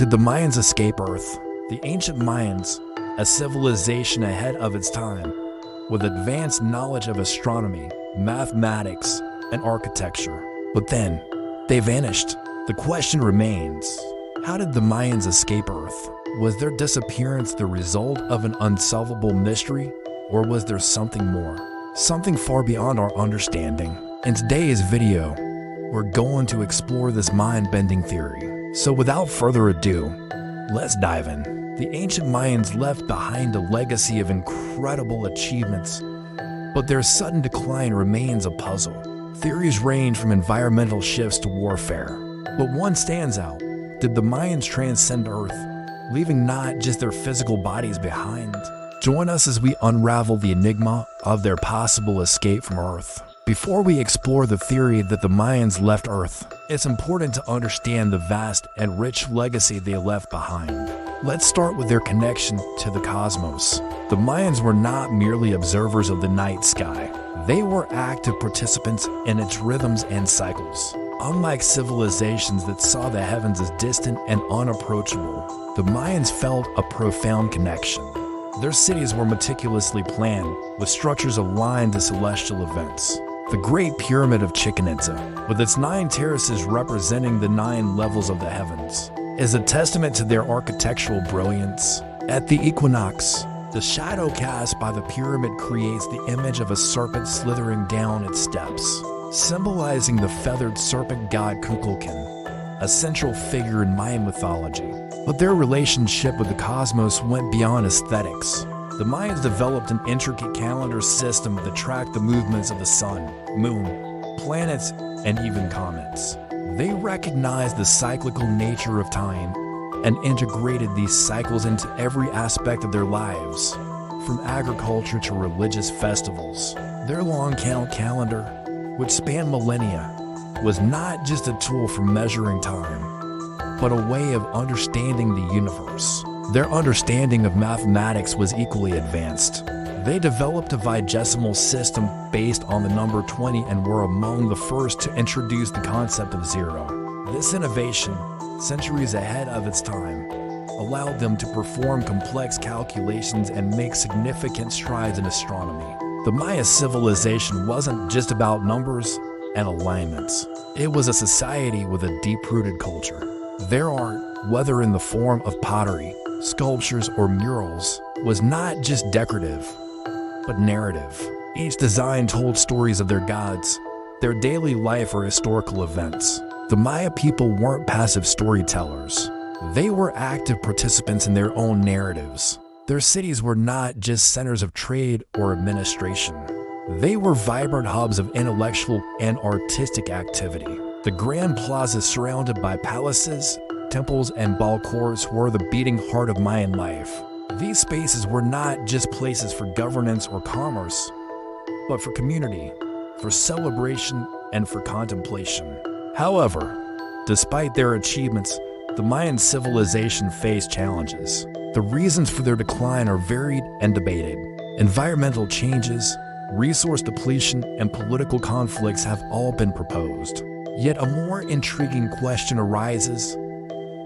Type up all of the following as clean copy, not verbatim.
Did the Mayans escape Earth? The ancient Mayans, a civilization ahead of its time, with advanced knowledge of astronomy, mathematics, and architecture. But then, they vanished. The question remains, how did the Mayans escape Earth? Was their disappearance the result of an unsolvable mystery, or was there something more? Something far beyond our understanding? In today's video, we're going to explore this mind-bending theory. So without further ado, let's dive in. The ancient Mayans left behind a legacy of incredible achievements, but their sudden decline remains a puzzle. Theories range from environmental shifts to warfare, but one stands out. Did the Mayans transcend Earth, leaving not just their physical bodies behind? Join us as we unravel the enigma of their possible escape from Earth. Before we explore the theory that the Mayans left Earth, it's important to understand the vast and rich legacy they left behind. Let's start with their connection to the cosmos. The Mayans were not merely observers of the night sky. They were active participants in its rhythms and cycles. Unlike civilizations that saw the heavens as distant and unapproachable, the Mayans felt a profound connection. Their cities were meticulously planned, with structures aligned to celestial events. The Great Pyramid of Chichen Itza, with its 9 terraces representing the 9 levels of the heavens, is a testament to their architectural brilliance. At the equinox, the shadow cast by the pyramid creates the image of a serpent slithering down its steps, symbolizing the feathered serpent god Kukulkan, a central figure in Mayan mythology. But their relationship with the cosmos went beyond aesthetics. The Mayans developed an intricate calendar system that tracked the movements of the sun, moon, planets, and even comets. They recognized the cyclical nature of time and integrated these cycles into every aspect of their lives, from agriculture to religious festivals. Their long count calendar, which spanned millennia, was not just a tool for measuring time, but a way of understanding the universe. Their understanding of mathematics was equally advanced. They developed a vigesimal system based on the number 20 and were among the first to introduce the concept of zero. This innovation, centuries ahead of its time, allowed them to perform complex calculations and make significant strides in astronomy. The Maya civilization wasn't just about numbers and alignments. It was a society with a deep-rooted culture. Their art, whether in the form of pottery, sculptures, or murals, was not just decorative, but narrative. Each design told stories of their gods, their daily life, or historical events. The Maya people weren't passive storytellers. They were active participants in their own narratives. Their cities were not just centers of trade or administration. They were vibrant hubs of intellectual and artistic activity. The grand plazas surrounded by palaces, temples, and ball courts were the beating heart of Mayan life. These spaces were not just places for governance or commerce, but for community, for celebration, and for contemplation. However, despite their achievements, the Mayan civilization faced challenges. The reasons for their decline are varied and debated. Environmental changes, resource depletion, and political conflicts have all been proposed. Yet a more intriguing question arises.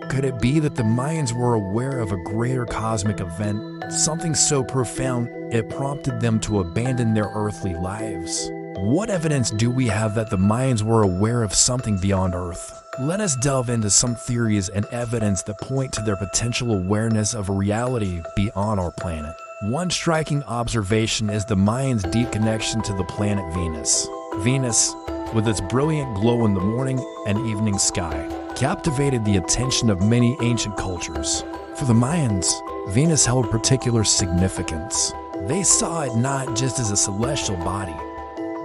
Could it be that the Mayans were aware of a greater cosmic event, something so profound it prompted them to abandon their earthly lives? What evidence do we have that the Mayans were aware of something beyond Earth? Let us delve into some theories and evidence that point to their potential awareness of a reality beyond our planet. One striking observation is the Mayans' deep connection to the planet Venus. Venus, with its brilliant glow in the morning and evening sky, captivated the attention of many ancient cultures. For the Mayans, Venus held particular significance. They saw it not just as a celestial body,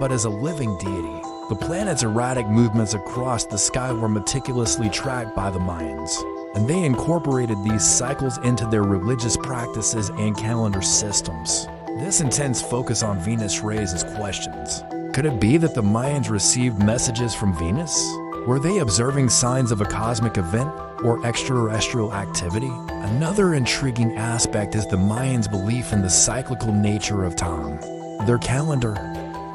but as a living deity. The planet's erratic movements across the sky were meticulously tracked by the Mayans, and they incorporated these cycles into their religious practices and calendar systems. This intense focus on Venus raises questions. Could it be that the Mayans received messages from Venus? Were they observing signs of a cosmic event or extraterrestrial activity? Another intriguing aspect is the Mayans' belief in the cyclical nature of time. Their calendar,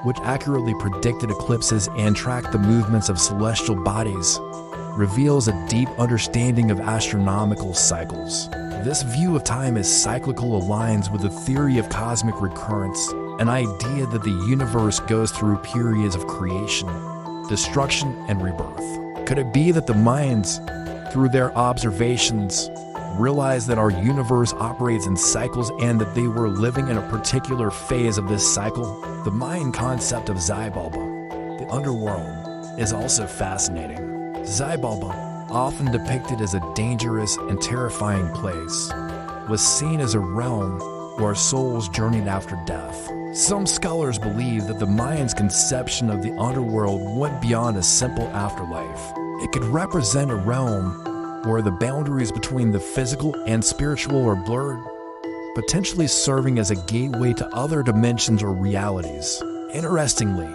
which accurately predicted eclipses and tracked the movements of celestial bodies, reveals a deep understanding of astronomical cycles. This view of time as cyclical aligns with the theory of cosmic recurrence, an idea that the universe goes through periods of creation, destruction, and rebirth. Could it be that the Mayans, through their observations, realized that our universe operates in cycles and that they were living in a particular phase of this cycle? The Mayan concept of Xibalba, the underworld, is also fascinating. Xibalba, often depicted as a dangerous and terrifying place, was seen as a realm where souls journeyed after death. Some scholars believe that the Mayans' conception of the underworld went beyond a simple afterlife. It could represent a realm where the boundaries between the physical and spiritual are blurred, potentially serving as a gateway to other dimensions or realities. Interestingly,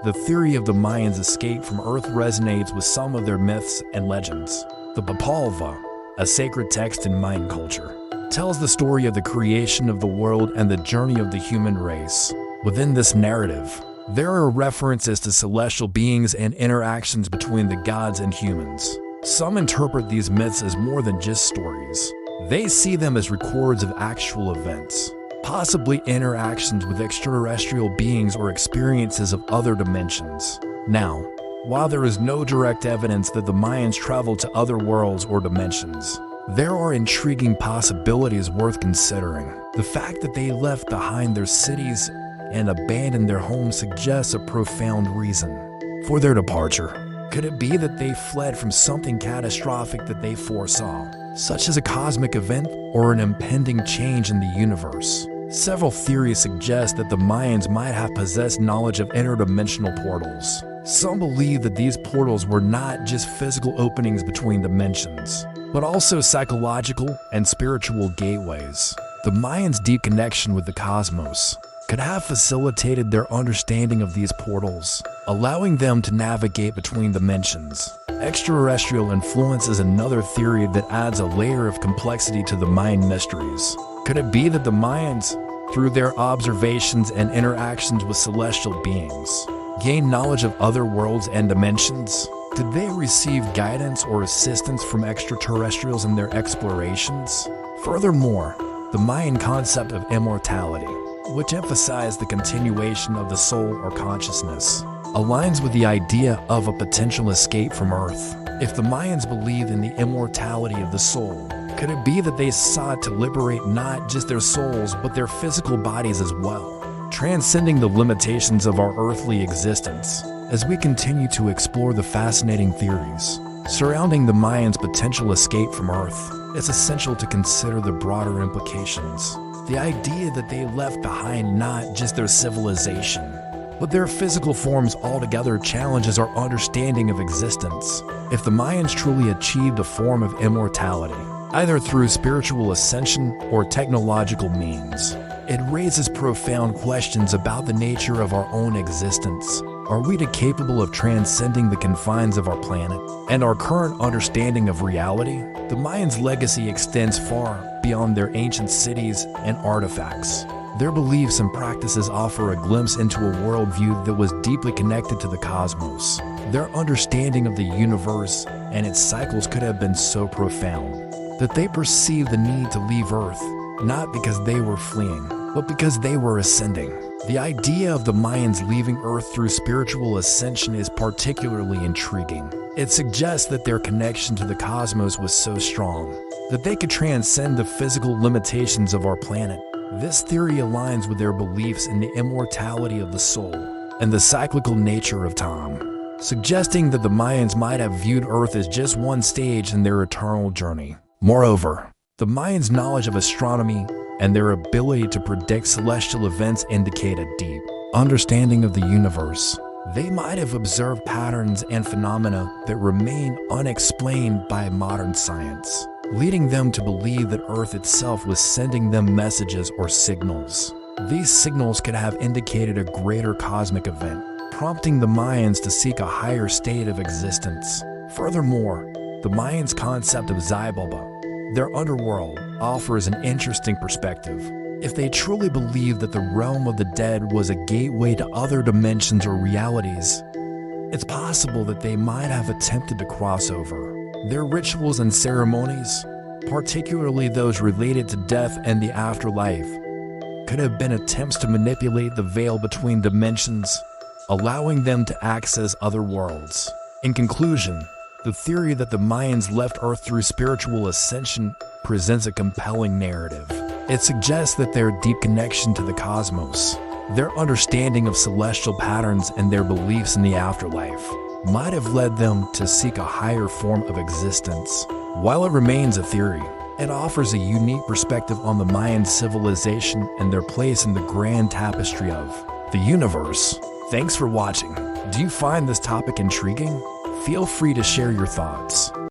the theory of the Mayans' escape from Earth resonates with some of their myths and legends. The Papalva, a sacred text in Mayan culture, tells the story of the creation of the world and the journey of the human race. Within this narrative, there are references to celestial beings and interactions between the gods and humans. Some interpret these myths as more than just stories. They see them as records of actual events, possibly interactions with extraterrestrial beings or experiences of other dimensions. Now, while there is no direct evidence that the Mayans traveled to other worlds or dimensions, there are intriguing possibilities worth considering. The fact that they left behind their cities and abandoned their homes suggests a profound reason for their departure. Could it be that they fled from something catastrophic that they foresaw, such as a cosmic event or an impending change in the universe? Several theories suggest that the Mayans might have possessed knowledge of interdimensional portals. Some believe that these portals were not just physical openings between dimensions, but also psychological and spiritual gateways. The Mayans' deep connection with the cosmos could have facilitated their understanding of these portals, allowing them to navigate between dimensions. Extraterrestrial influence is another theory that adds a layer of complexity to the Mayan mysteries. Could it be that the Mayans, through their observations and interactions with celestial beings, gained knowledge of other worlds and dimensions? Did they receive guidance or assistance from extraterrestrials in their explorations? Furthermore, the Mayan concept of immortality, which emphasized the continuation of the soul or consciousness, aligns with the idea of a potential escape from Earth. If the Mayans believed in the immortality of the soul, could it be that they sought to liberate not just their souls but their physical bodies as well, transcending the limitations of our earthly existence? As we continue to explore the fascinating theories surrounding the Mayans' potential escape from Earth, it's essential to consider the broader implications. The idea that they left behind not just their civilization, but their physical forms altogether challenges our understanding of existence. If the Mayans truly achieved a form of immortality, either through spiritual ascension or technological means, it raises profound questions about the nature of our own existence. Are we capable of transcending the confines of our planet and our current understanding of reality? The Mayans' legacy extends far beyond their ancient cities and artifacts. Their beliefs and practices offer a glimpse into a worldview that was deeply connected to the cosmos. Their understanding of the universe and its cycles could have been so profound that they perceived the need to leave Earth, not because they were fleeing, but because they were ascending. The idea of the Mayans leaving Earth through spiritual ascension is particularly intriguing. It suggests that their connection to the cosmos was so strong that they could transcend the physical limitations of our planet. This theory aligns with their beliefs in the immortality of the soul and the cyclical nature of time, suggesting that the Mayans might have viewed Earth as just one stage in their eternal journey. Moreover, the Mayans' knowledge of astronomy and their ability to predict celestial events indicate a deep understanding of the universe. They might have observed patterns and phenomena that remain unexplained by modern science, leading them to believe that Earth itself was sending them messages or signals. These signals could have indicated a greater cosmic event, prompting the Mayans to seek a higher state of existence. Furthermore, the Mayans' concept of Xibalba, their underworld, offers an interesting perspective. If they truly believed that the realm of the dead was a gateway to other dimensions or realities, It's possible that they might have attempted to cross over. Their rituals and ceremonies, particularly those related to death and the afterlife, could have been attempts to manipulate the veil between dimensions, allowing them to access other worlds. In conclusion, the theory that the Mayans left Earth through spiritual ascension presents a compelling narrative. It suggests that their deep connection to the cosmos, their understanding of celestial patterns, and their beliefs in the afterlife might have led them to seek a higher form of existence. While it remains a theory, it offers a unique perspective on the Mayan civilization and their place in the grand tapestry of the universe. Thanks for watching. Do you find this topic intriguing? Feel free to share your thoughts.